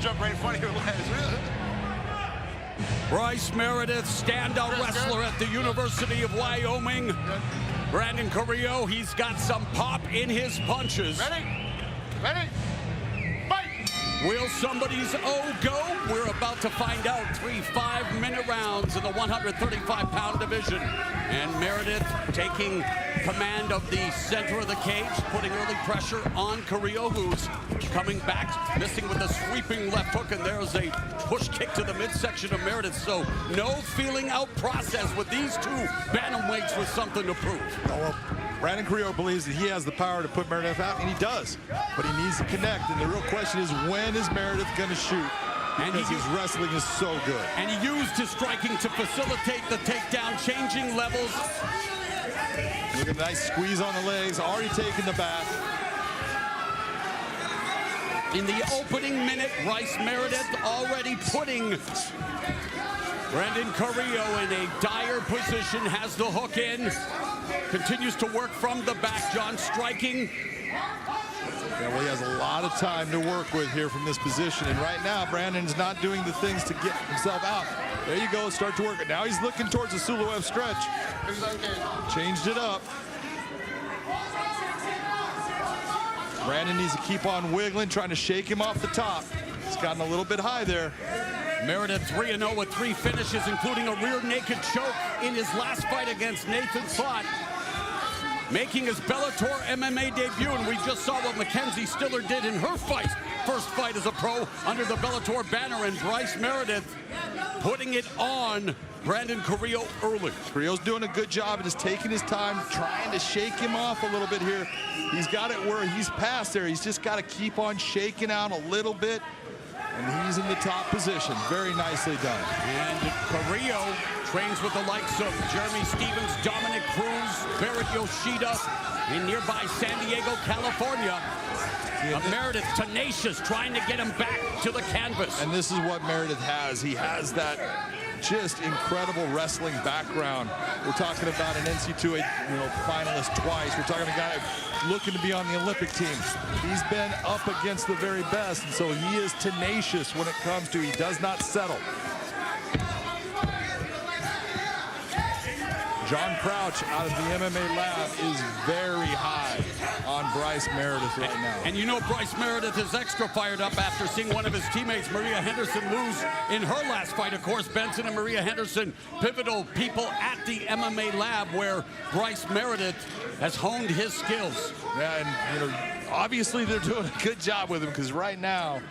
jump right in front of your legs. Bryce Meredith, standout wrestler at the University of Wyoming. Brandon Carrillo, he's got some pop in his punches. Ready? Ready? Fight! Will somebody's O go? We're about to find out. 3 5-minute rounds in the 135-pound division. And Meredith taking command of the center of the cage, putting early pressure on Carrillo, who's coming back, missing with a sweeping left hook, and there's a push kick to the midsection of Meredith. So no feeling out process with these two bantamweights with something to prove. Oh, well, Brandon Carrillo believes that he has the power to put Meredith out, and he does. But he needs to connect, and the real question is, when is Meredith going to shoot? Because his wrestling is so good. And he used his striking to facilitate the takedown, changing levels. Look at the nice squeeze on the legs, already taking the back. In the opening minute, Bryce Meredith already putting Brandon Carrillo in a dire position, has the hook in, continues to work from the back, John, striking. Yeah, well, he has a lot of time to work with here from this position, and right now Brandon's not doing the things to get himself out. There you go, start to work it. Now he's looking towards the Sulawev stretch. Changed it up. Brandon needs to keep on wiggling, trying to shake him off the top. It's gotten a little bit high there. Meredith 3-0 with 3 finishes, including a rear naked choke in his last fight against Nathan Slott, making his Bellator MMA debut. And we just saw what Mackenzie Stiller did in her first fight as a pro under the Bellator banner. And Bryce Meredith putting it on Brandon Carrillo early. Carrillo's doing a good job of just taking his time, trying to shake him off a little bit here. He's got it where he's past there. He's just got to keep on shaking out a little bit. And he's in the top position. Very nicely done. And Carrillo trains with the likes of Jeremy Stevens, Dominic Cruz, Barrett Yoshida in nearby San Diego, California. Meredith tenacious, trying to get him back to the canvas. And this is what Meredith has. He has that just incredible wrestling background. We're talking about an NC2A finalist twice. We're talking about a guy looking to be on the Olympic team. He's been up against the very best, and so he is tenacious when it comes to, he does not settle. John Crouch out of the MMA lab is very high on Bryce Meredith right now. And you know Bryce Meredith is extra fired up after seeing one of his teammates, Maria Henderson, lose in her last fight. Of course, Benson and Maria Henderson, pivotal people at the MMA lab where Bryce Meredith has honed his skills. Yeah, and obviously they're doing a good job with him, because right now,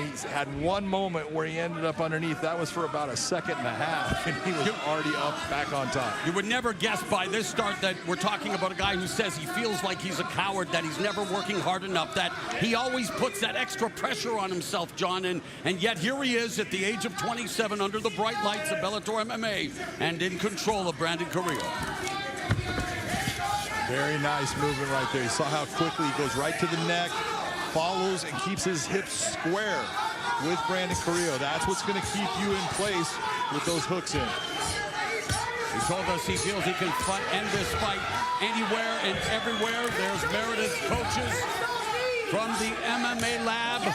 he's had one moment where he ended up underneath. That was for about a second and a half, and he was already up back on top. You would never guess by this start that we're talking about a guy who says he feels like he's a coward, that he's never working hard enough, that he always puts that extra pressure on himself, John, and yet here he is at the age of 27 under the bright lights of Bellator MMA and in control of Brandon Carrillo. Very nice movement right there. You saw how quickly he goes right to the neck, follows and keeps his hips square with Brandon Carrillo. That's what's going to keep you in place with those hooks in. He told us he feels he can end this fight anywhere and everywhere. There's Meredith's coaches from the MMA lab.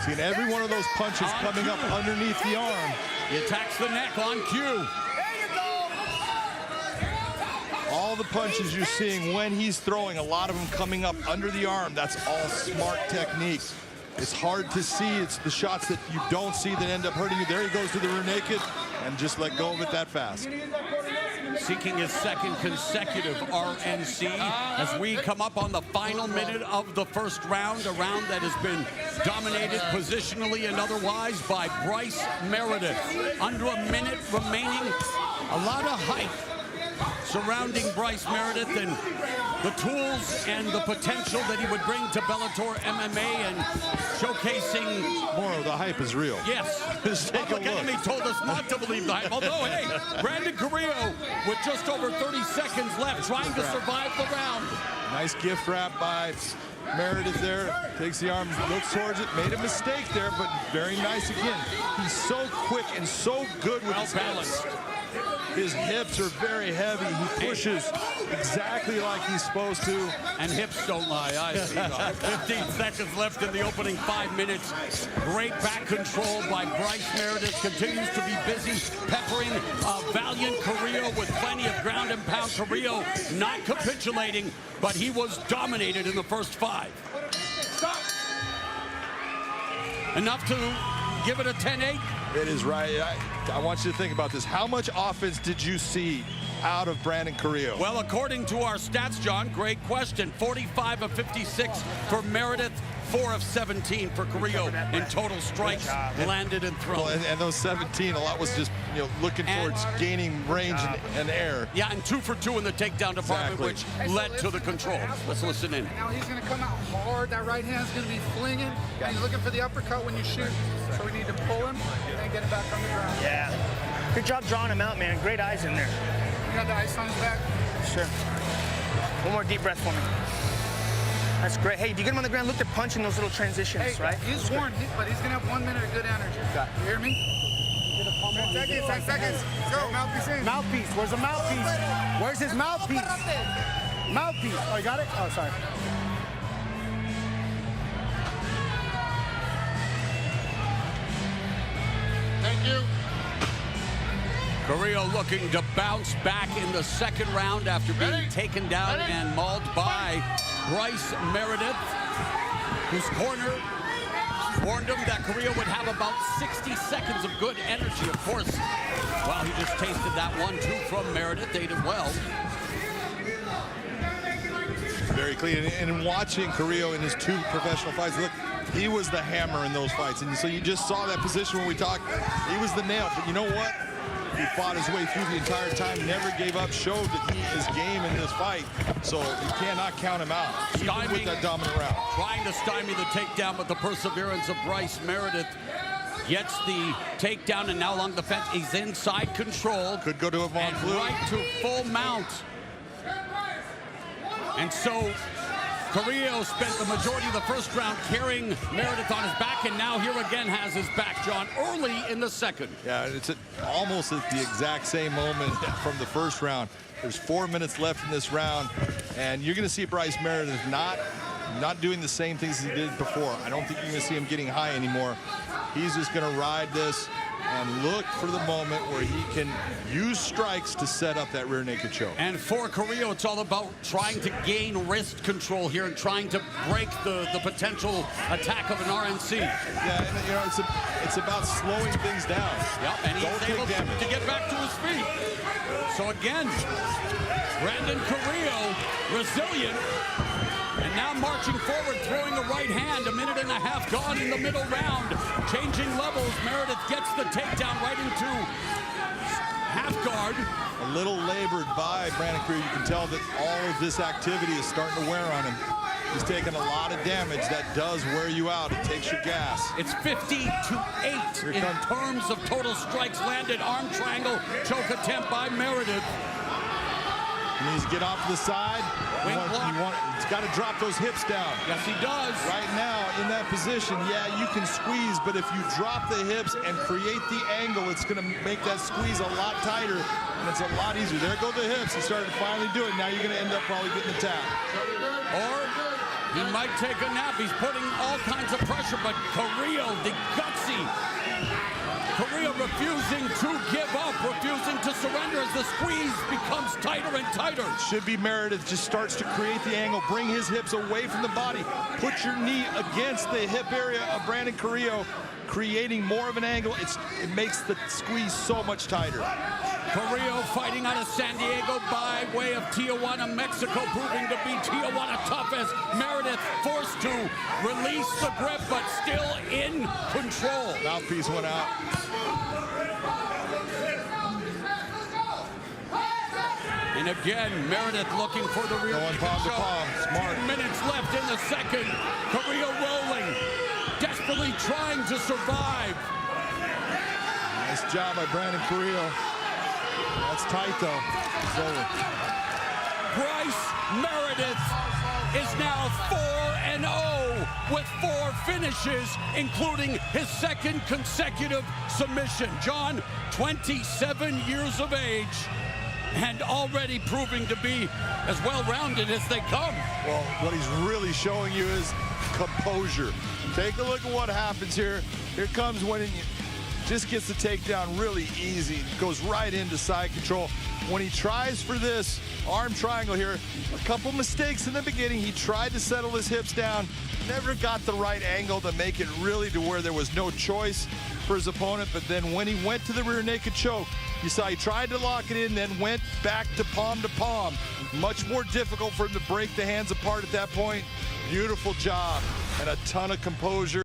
Seeing every one of those punches coming up underneath the arm. He attacks the neck on cue. All the punches you're seeing when he's throwing, a lot of them coming up under the arm. That's all smart technique. It's hard to see. It's the shots that you don't see that end up hurting you. There he goes to the rear naked and just let go of it that fast. Seeking his second consecutive RNC as we come up on the final minute of the first round, a round that has been dominated positionally and otherwise by Bryce Meredith. Under a minute remaining, a lot of hype surrounding Bryce Meredith and the tools and the potential that he would bring to Bellator MMA and showcasing. More of the hype is real. Yes. Public Enemy told us not to believe the hype. Although, hey, Brandon Carrillo with just over 30 seconds left trying to survive the round. Nice gift wrap by Meredith there. Takes the arm, looks towards it, made a mistake there, but very nice again. He's so quick and so good with his balanced. His hips are very heavy. He pushes exactly like he's supposed to. And hips don't lie either. 15 seconds left in the opening 5 minutes. Great back control by Bryce. Meredith continues to be busy, peppering valiant Carrillo with plenty of ground and pound. Carrillo not capitulating, but he was dominated in the first 5. Enough to give it a 10-8. It is right. I want you to think about this. How much offense did you see out of Brandon Carrillo? Well, according to our stats, John, great question. 45 of 56 for Meredith, 4 of 17 for Carrillo in total strikes landed and thrown. Well, and those 17, a lot was just looking towards gaining range and air. Yeah, and 2 for 2 in the takedown department, which led to the control. Let's listen in. Now he's going to come out hard. That right hand's going to be flinging. And he's looking for the uppercut when you shoot. So we need to pull him and get him back on the ground. Yeah. Good job drawing him out, man. Great eyes in there. You got the ice on his back? Sure. One more deep breath for me. That's great. Hey, if you get him on the ground, look to punch in those little transitions, right? He's worn, but he's going to have 1 minute of good energy. You hear me? 10 seconds, 10 seconds. Go, mouthpiece in. Mouthpiece. Where's the mouthpiece? Where's his mouthpiece? Mouthpiece. Oh, you got it? Oh, sorry. Thank you. Carrillo looking to bounce back in the second round after being taken down and mauled by Bryce Meredith, whose corner warned him that Carrillo would have about 60 seconds of good energy. Of course, well, he just tasted that 1-2 from Meredith. They did well. Very clean. And in watching Carrillo in his 2 professional fights, look, he was the hammer in those fights. And so you just saw that position when we talked. He was the nail. But you know what? He fought his way through the entire time, never gave up, showed that he is game in this fight. So you cannot count him out, even with that dominant round. Trying to stymie the takedown, but the perseverance of Bryce Meredith gets the takedown, and now along the fence, he's inside control. Could go to a Von Flue. Right to full mount. And so Carrillo spent the majority of the first round carrying Meredith on his back, and now here again has his back, John, early in the second. Yeah, it's almost at the exact same moment from the first round. There's 4 minutes left in this round, and you're going to see Bryce Meredith not doing the same things he did before. I don't think you're going to see him getting high anymore. He's just going to ride this and look for the moment where he can use strikes to set up that rear naked choke. And for Carrillo, it's all about trying to gain wrist control here and trying to break the potential attack of an RNC. Yeah, and it's about slowing things down. Yep, and he's able to get back to his feet. So again, Brandon Carrillo, resilient, and now marching forward, throwing a right hand. 1.5 minutes gone in the middle round. Changing levels. Meredith gets the takedown right into half guard. A little labored by Brandon Carrillo. You can tell that all of this activity is starting to wear on him. He's taking a lot of damage. That does wear you out. It takes your gas. It's 50-8 in terms of total strikes landed. Arm triangle, choke attempt by Meredith. He needs to get off to the side. He's got to drop those hips down. Yes, he does. Right now, in that position, yeah, you can squeeze, but if you drop the hips and create the angle, it's going to make that squeeze a lot tighter, and it's a lot easier. There go the hips. He started to finally do it. Now you're going to end up probably getting the tap. Or he might take a nap. He's putting all kinds of pressure, but Carrillo, the gutsy, Carrillo refusing to give up, refusing to surrender as the squeeze becomes tighter and tighter. Should be Meredith just starts to create the angle, bring his hips away from the body, put your knee against the hip area of Brandon Carrillo, creating more of an angle. It makes the squeeze so much tighter. Carrillo fighting out of San Diego by way of Tijuana, Mexico, proving to be Tijuana tough as Meredith forced to release the grip, but still in control. Mouthpiece went out. And again, Meredith looking for the rear. Going palm to palm. Smart. 10 minutes left in the second. Carrillo rolling, desperately trying to survive. Nice job by Brandon Carrillo. That's tight, though. It's over. Bryce Meredith is now 4-0 with 4 finishes, including his second consecutive submission. John, 27 years of age, and already proving to be as well-rounded as they come. Well, what he's really showing you is composure. Take a look at what happens here. Here comes when he just gets the takedown really easy. Goes right into side control. When he tries for this arm triangle here, a couple mistakes in the beginning. He tried to settle his hips down, never got the right angle to make it really to where there was no choice for his opponent. But then when he went to the rear naked choke, you saw he tried to lock it in, then went back to palm. Much more difficult for him to break the hands apart at that point. Beautiful job and a ton of composure.